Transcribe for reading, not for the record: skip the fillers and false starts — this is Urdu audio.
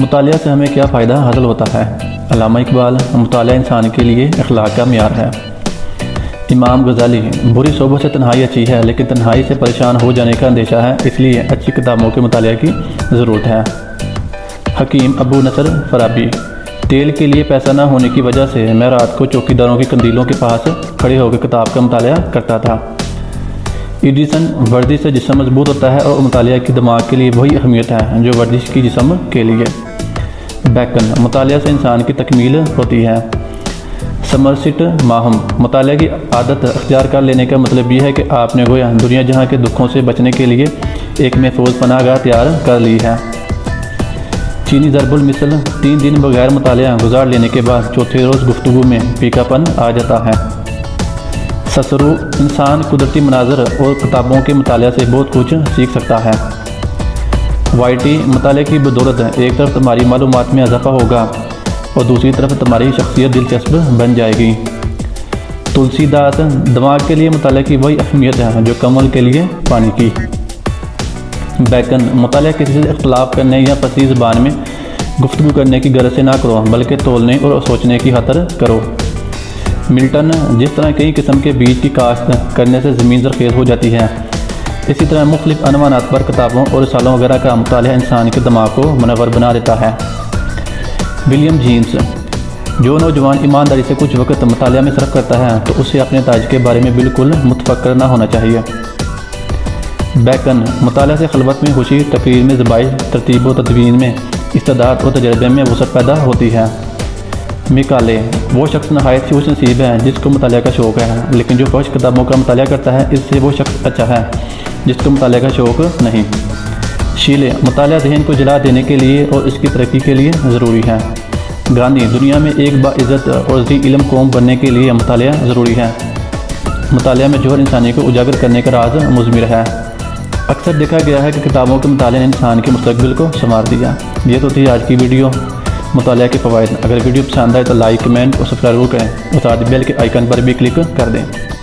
مطالعہ سے ہمیں کیا فائدہ حاصل ہوتا ہے؟ علامہ اقبال۔ مطالعہ انسان کے لیے اخلاق کا معیار ہے۔ امام غزالی۔ بری صحبت سے تنہائی اچھی ہے، لیکن تنہائی سے پریشان ہو جانے کا اندیشہ ہے، اس لیے اچھی کتابوں کے مطالعہ کی ضرورت ہے۔ حکیم ابو نصر فارابی۔ تیل کے لیے پیسہ نہ ہونے کی وجہ سے میں رات کو چوکیداروں کی قندیلوں کے پاس کھڑے ہو کے کتاب کا مطالعہ کرتا تھا۔ ایڈیسن۔ ورزش سے جسم مضبوط ہوتا ہے اور مطالعہ کی دماغ کے لیے وہی اہمیت ہے جو ورزش کی جسم کے لیے۔ بیکن۔ مطالعہ سے انسان کی تکمیل ہوتی ہے۔ سمرسٹ ماہم۔ مطالعہ کی عادت اختیار کر لینے کا مطلب یہ ہے کہ آپ نے گویا دنیا جہاں کے دکھوں سے بچنے کے لیے ایک محفوظ پناہ گاہ تیار کر لی ہے۔ چینی ضرب المثل۔ 3 دن بغیر مطالعہ گزار لینے کے بعد چوتھے روز گفتگو میں پھیکا پن آ جاتا ہے۔ سسرو۔ انسان قدرتی مناظر اور کتابوں کے مطالعہ سے بہت کچھ سیکھ سکتا ہے۔ وائٹی۔ مطالعے کی بدولت ایک طرف تمہاری معلومات میں اضافہ ہوگا اور دوسری طرف تمہاری شخصیت دلچسپ بن جائے گی۔ تلسی داس۔ دماغ کے لیے مطالعہ کی وہی اہمیت ہے جو کمل کے لیے پانی کی۔ بیکن۔ مطالعہ کسی سے اختلاف کرنے یا فصیح زبان میں گفتگو کرنے کی غرض سے نہ کرو، بلکہ تولنے اور سوچنے کی خاطر کرو۔ ملٹن۔ جس طرح کئی قسم کے بیج کی کاشت کرنے سے زمین زرخیز ہو جاتی ہے، اسی طرح مختلف عنوانات پر کتابوں اور رسالوں وغیرہ کا مطالعہ انسان کے دماغ کو منور بنا دیتا ہے۔ William James. جو نوجوان ایمانداری سے کچھ وقت مطالعہ میں صرف کرتا ہے تو اسے اپنے نتائج کے بارے میں بالکل متفکر نہ ہونا چاہیے۔ بیکن۔ مطالعہ سے خلوت میں خوشی، تقریر میں ذبائح، ترتیب و تدوین میں استعداد اور تجربے میں وسعت پیدا ہوتی ہے۔ مکالے۔ وہ شخص نہایت خوش نصیب ہے جس کو مطالعہ کا شوق ہے، لیکن جو فحش کتابوں کا مطالعہ کرتا ہے اس سے وہ شخص اچھا ہے جس کو مطالعہ کا شوق نہیں۔ شیلے۔ مطالعہ ذہن کو جلا دینے کے لیے اور اس کی ترقی کے لیے ضروری ہے۔ گاندھی۔ دنیا میں ایک باعزت اور ذی علم قوم بننے کے لیے مطالعہ ضروری ہے۔ مطالعہ میں جوہر انسانی کو اجاگر کرنے کا راز مضمر ہے۔ اکثر دیکھا گیا ہے کہ کتابوں کے مطالعے نے انسان کے مستقبل کو سنوار دیا۔ یہ تو تھی آج کی ویڈیو مطالعہ کے فوائد۔ اگر ویڈیو پسند آئے تو لائک، کمنٹ اور سبسکرائب کریں اور ساتھ بیل کے آئیکن پر بھی کلک کر دیں۔